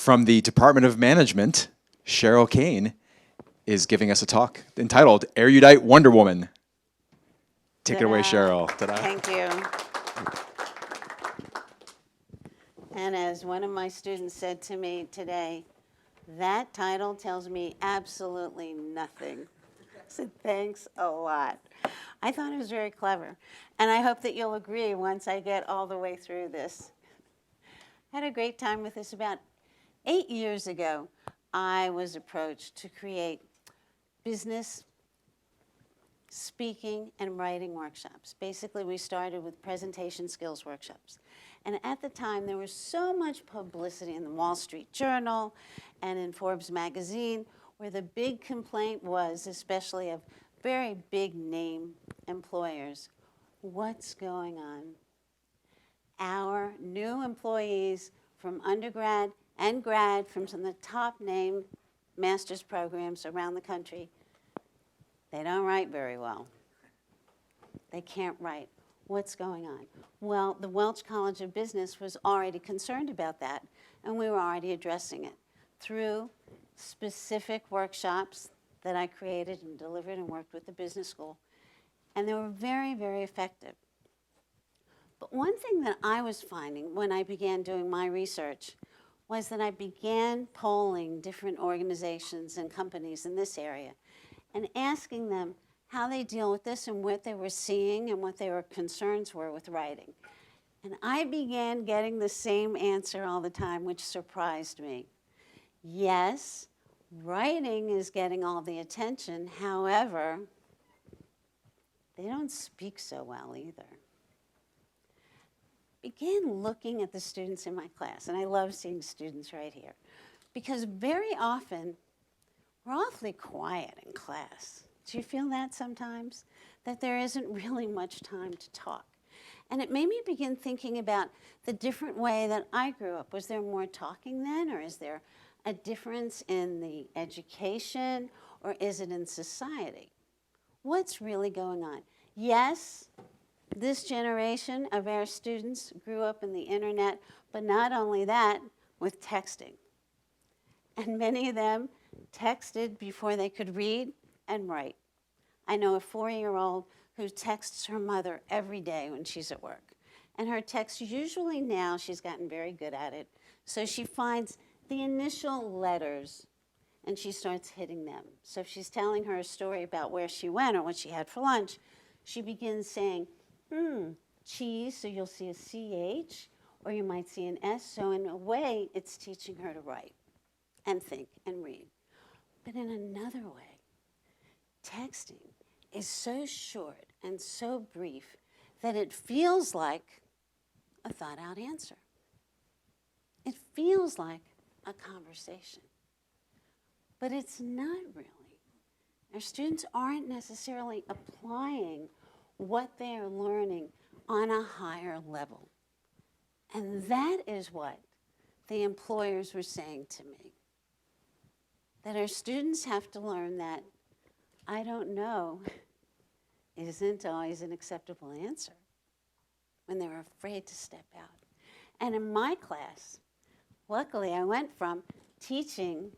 From the Department of Management, Sheryl Kayne is giving us a talk entitled Erudite Wonder Woman. Take it away, Sheryl. Ta-da. Thank you. And as one of my students said to me today, that title tells me absolutely nothing. I said, thanks a lot. I thought it was very clever. And I hope that you'll agree once I get all the way through this. I had a great time with this. About 8 years ago, I was approached to create business, speaking, and writing workshops. Basically, we started with presentation skills workshops. And at the time, there was so much publicity in the Wall Street Journal and in Forbes magazine, where the big complaint was, especially of very big name employers, what's going on? Our new employees from undergrad and grad from some of the top name master's programs around the country, they don't write very well. They can't write. What's going on? Well, the Welch College of Business was already concerned about that, and we were already addressing it through specific workshops that I created and delivered and worked with the business school. And they were very, very effective. But one thing that I was finding when I began doing my research was that I began polling different organizations and companies in this area and asking them how they deal with this and what they were seeing and what their concerns were with writing. And I began getting the same answer all the time, which surprised me. Yes, writing is getting all the attention. However, they don't speak so well either. Began looking at the students in my class, and I love seeing students right here, because very often we're awfully quiet in class. Do you feel that sometimes? That there isn't really much time to talk. And it made me begin thinking about the different way that I grew up. Was there more talking then, or is there a difference in the education, or is it in society? What's really going on? Yes, this generation of our students grew up in the internet, but not only that, with texting. And many of them texted before they could read and write. I know a 4-year-old who texts her mother every day when she's at work. And her texts usually now, she's gotten very good at it, so she finds the initial letters and she starts hitting them. So if she's telling her a story about where she went or what she had for lunch, she begins saying, cheese, so you'll see a CH, or you might see an S. So in a way, it's teaching her to write and think and read. But in another way, texting is so short and so brief that it feels like a thought-out answer. It feels like a conversation. But it's not really. Our students aren't necessarily applying what they are learning on a higher level. And that is what the employers were saying to me. That our students have to learn that I don't know isn't always an acceptable answer when they're afraid to step out. And in my class, luckily I went from teaching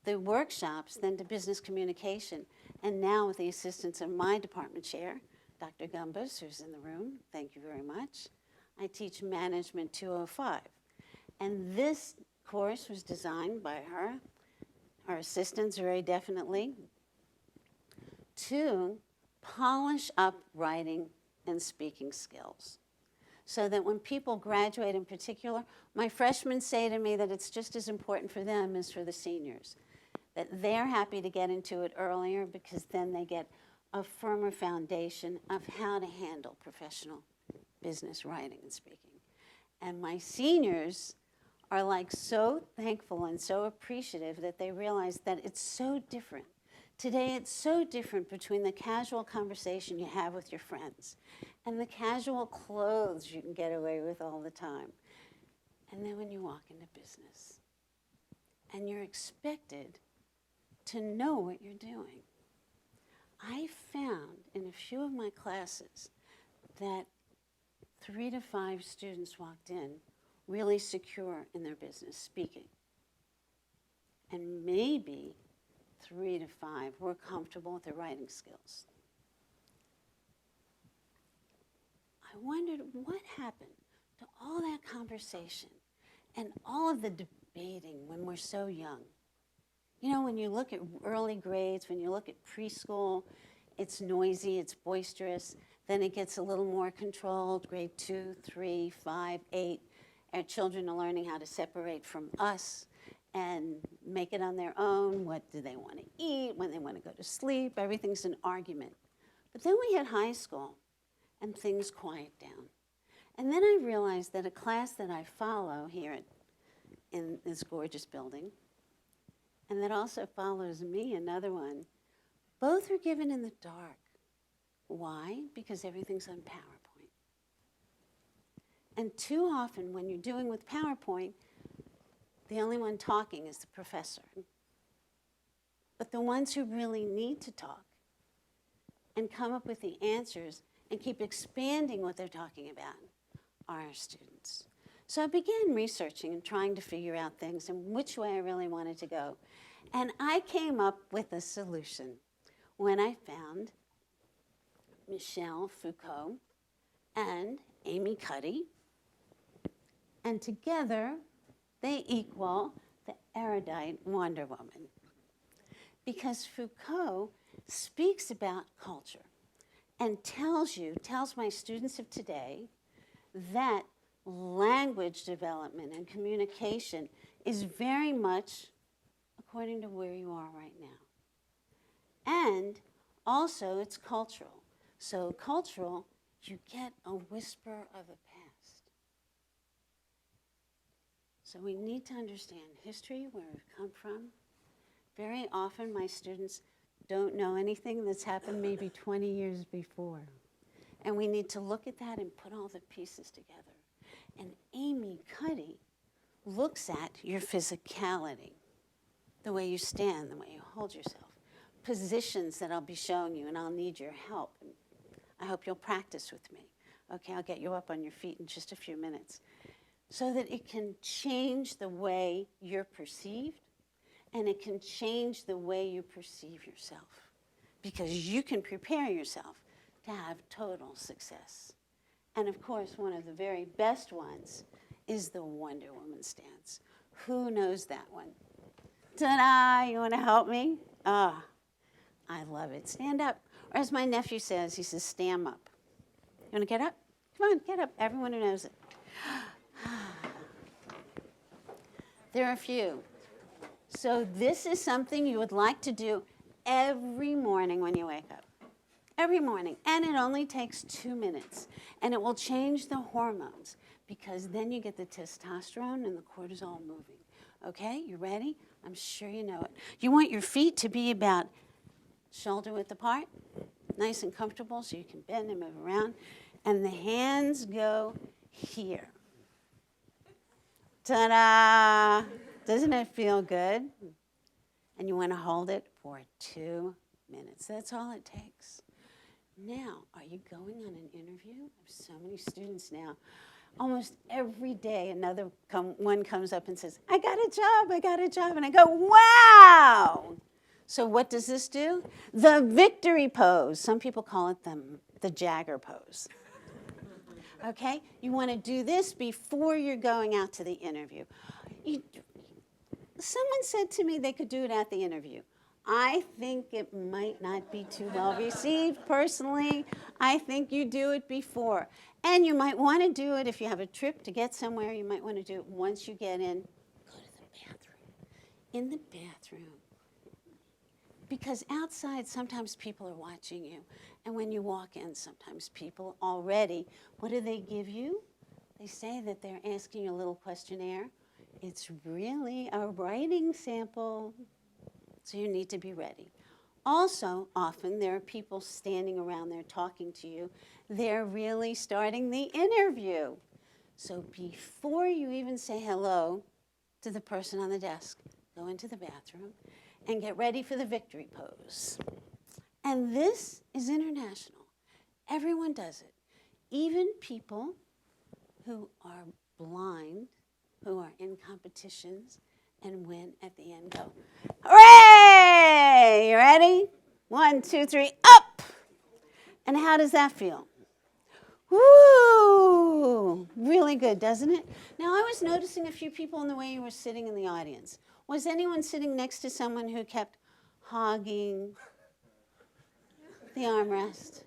the workshops then to business communication, and now with the assistance of my department chair, Dr. Gumbus, who's in the room, thank you very much, I teach Management 205. And this course was designed by her, our assistants very definitely, to polish up writing and speaking skills. So that when people graduate in particular, my freshmen say to me that it's just as important for them as for the seniors, that they're happy to get into it earlier because then they get a firmer foundation of how to handle professional business writing and speaking. And my seniors are like so thankful and so appreciative that they realize that it's so different. Today it's so different between the casual conversation you have with your friends and the casual clothes you can get away with all the time. And then when you walk into business and you're expected to know what you're doing. I found in a few of my classes that 3 to 5 students walked in really secure in their business speaking. and maybe 3 to 5 were comfortable with their writing skills. I wondered what happened to all that conversation and all of the debating when we're so young. You know, when you look at early grades, when you look at preschool, it's noisy, it's boisterous. Then it gets a little more controlled, grade 2, 3, 5, 8. Our children are learning how to separate from us and make it on their own. What do they want to eat, when they want to go to sleep? Everything's an argument. But then we hit high school, and things quiet down. And then I realized that a class that I follow here in this gorgeous building, and that also follows me, another one, both are given in the dark. Why? Because everything's on PowerPoint. And too often when you're doing with PowerPoint, the only one talking is the professor. But the ones who really need to talk and come up with the answers and keep expanding what they're talking about are our students. So I began researching and trying to figure out things and which way I really wanted to go. And I came up with a solution when I found Michel Foucault and Amy Cuddy, and together they equal the erudite Wonder Woman. Because Foucault speaks about culture and tells my students of today that language development and communication is very much according to where you are right now. And also it's cultural. So cultural, you get a whisper of the past. So we need to understand history, where we've come from. Very often my students don't know anything that's happened maybe 20 years before. And we need to look at that and put all the pieces together. And Amy Cuddy looks at your physicality, the way you stand, the way you hold yourself, positions that I'll be showing you, and I'll need your help. And I hope you'll practice with me. Okay, I'll get you up on your feet in just a few minutes. So that it can change the way you're perceived, and it can change the way you perceive yourself. Because you can prepare yourself to have total success. And of course, one of the very best ones is the Wonder Woman stance. Who knows that one? Ta-da! You want to help me? Ah, I love it. Stand up. Or as my nephew says, he says, stand up. You want to get up? Come on, get up. Everyone who knows it. There are a few. So this is something you would like to do every morning when you wake up. Every morning. And it only takes 2 minutes. And it will change the hormones, because then you get the testosterone and the cortisol moving. Okay, you ready? I'm sure you know it. You want your feet to be about shoulder width apart, nice and comfortable so you can bend and move around. And the hands go here. Ta-da! Doesn't it feel good? And you want to hold it for 2 minutes. That's all it takes. Now, are you going on an interview? I have so many students now. Almost every day another one comes up and says, I got a job. And I go, wow! So what does this do? The victory pose. Some people call it the Jagger pose. Okay? You want to do this before you're going out to the interview. Someone said to me they could do it at the interview. I think it might not be too well received personally. I think you do it before. And you might want to do it if you have a trip to get somewhere. You might want to do it once you get in. Go to the bathroom. In the bathroom. Because outside, sometimes people are watching you. And when you walk in, sometimes people already, what do they give you? They say that they're asking you a little questionnaire. It's really a writing sample. So you need to be ready. Also, often there are people standing around there talking to you. They're really starting the interview. So before you even say hello to the person on the desk, go into the bathroom and get ready for the victory pose. And this is international. Everyone does it. Even people who are blind, who are in competitions and when at the end go, hooray! You ready? 1, 2, 3, up! And how does that feel? Woo! Really good, doesn't it? Now, I was noticing a few people in the way you were sitting in the audience. Was anyone sitting next to someone who kept hogging the armrest?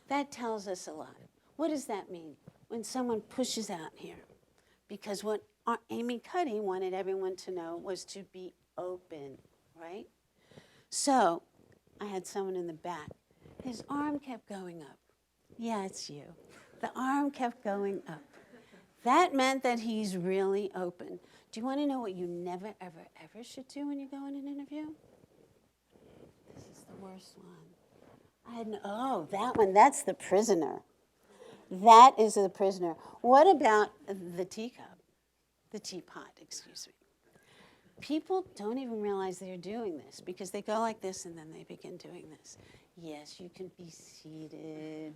That tells us a lot. What does that mean when someone pushes out here? Because what Amy Cuddy wanted everyone to know was to be open, right? So I had someone in the back. His arm kept going up. Yeah, it's you. The arm kept going up. That meant that he's really open. Do you want to know what you never, ever, ever should do when you go in an interview? This is the worst one. Oh, that one, that's the prisoner. That is the prisoner. What about the teacup? The teapot, excuse me. People don't even realize they're doing this because they go like this and then they begin doing this. Yes, you can be seated.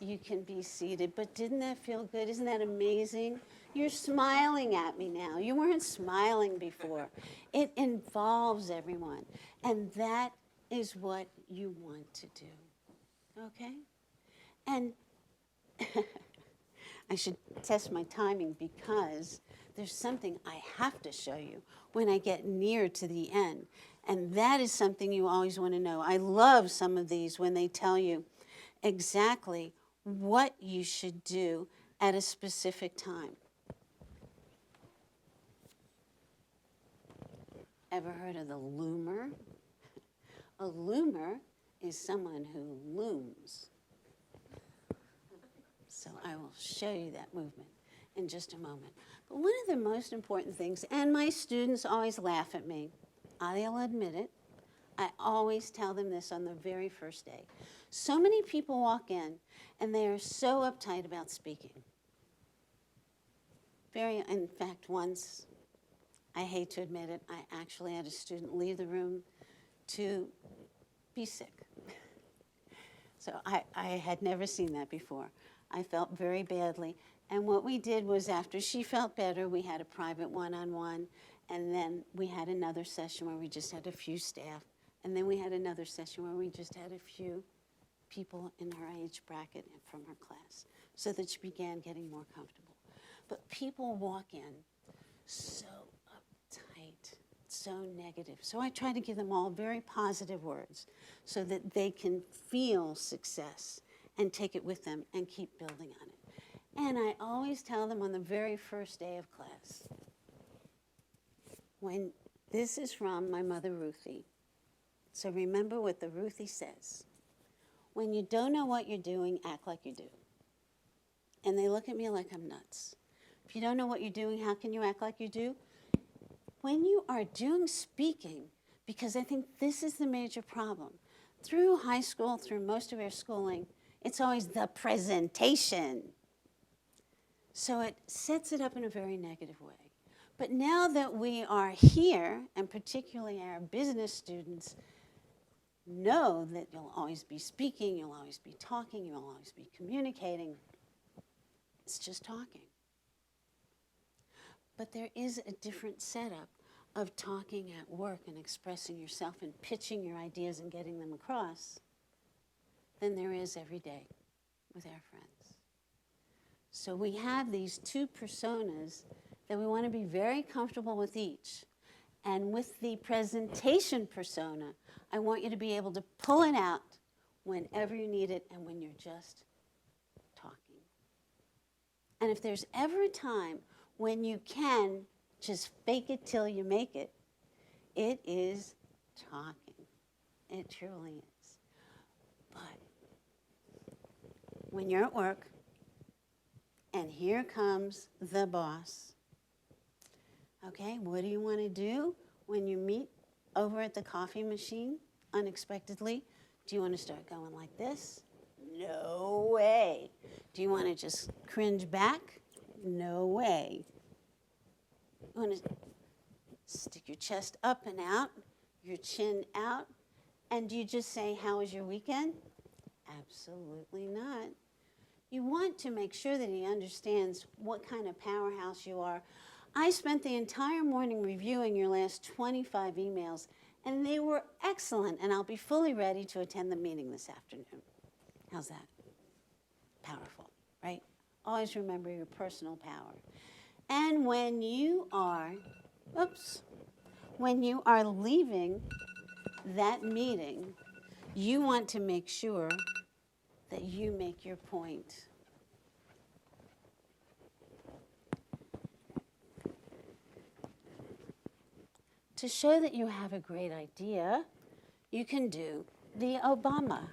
You can be seated. But didn't that feel good? Isn't that amazing? You're smiling at me now. You weren't smiling before. It involves everyone. And that is what you want to do. Okay? And I should test my timing because there's something I have to show you when I get near to the end. And that is something you always want to know. I love some of these when they tell you exactly what you should do at a specific time. Ever heard of the loomer? A loomer is someone who looms. So I will show you that movement in just a moment. But one of the most important things, and my students always laugh at me, I'll admit it, I always tell them this on the very first day. So many people walk in and they are so uptight about speaking. In fact, once, I hate to admit it, I actually had a student leave the room to be sick. So I had never seen that before. I felt very badly. And what we did was after she felt better, we had a private one-on-one. And then we had another session where we just had a few staff. And then we had another session where we just had a few people in her age bracket from her class so that she began getting more comfortable. But people walk in so uptight, so negative. So I try to give them all very positive words so that they can feel success and take it with them and keep building on it. And I always tell them on the very first day of class, when this is from my mother Ruthie. So remember what the Ruthie says. When you don't know what you're doing, act like you do. And they look at me like I'm nuts. If you don't know what you're doing, how can you act like you do? When you are doing speaking, because I think this is the major problem. Through high school, through most of our schooling, it's always the presentation. So it sets it up in a very negative way. But now that we are here, and particularly our business students, know that you'll always be speaking, you'll always be talking, you'll always be communicating. It's just talking. But there is a different setup of talking at work and expressing yourself and pitching your ideas and getting them across than there is every day with our friends. So we have these two personas that we want to be very comfortable with each. And with the presentation persona, I want you to be able to pull it out whenever you need it and when you're just talking. And if there's ever a time when you can just fake it till you make it, it is talking. It truly is. But when you're at work, and here comes the boss. Okay, what do you want to do when you meet over at the coffee machine unexpectedly? Do you want to start going like this? No way. Do you want to just cringe back? No way. You want to stick your chest up and out, your chin out, and do you just say, how was your weekend? Absolutely not. You want to make sure that he understands what kind of powerhouse you are. I spent the entire morning reviewing your last 25 emails, and they were excellent, and I'll be fully ready to attend the meeting this afternoon. How's that? Powerful, right? Always remember your personal power. And when you are leaving that meeting, you want to make sure that you make your point. To show that you have a great idea, you can do the Obama.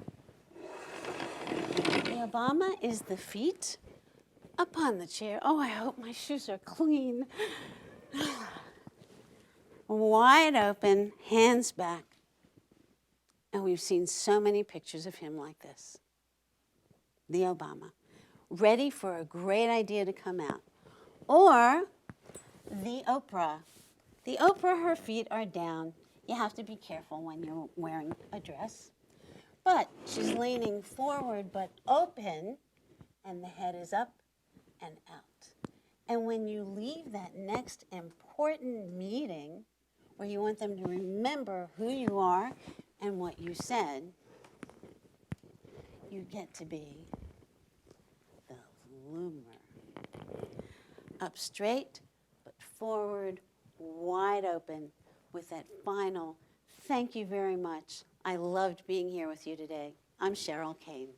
The Obama is the feet upon the chair. Oh, I hope my shoes are clean. Wide open, hands back. And we've seen so many pictures of him like this. The Obama, ready for a great idea to come out. Or the Oprah. The Oprah, her feet are down. You have to be careful when you're wearing a dress. But she's leaning forward but open, and the head is up and out. And when you leave that next important meeting, where you want them to remember who you are and what you said, you get to be the loomer. Up straight, but forward, wide open, with that final, thank you very much. I loved being here with you today. I'm Sheryl Kayne.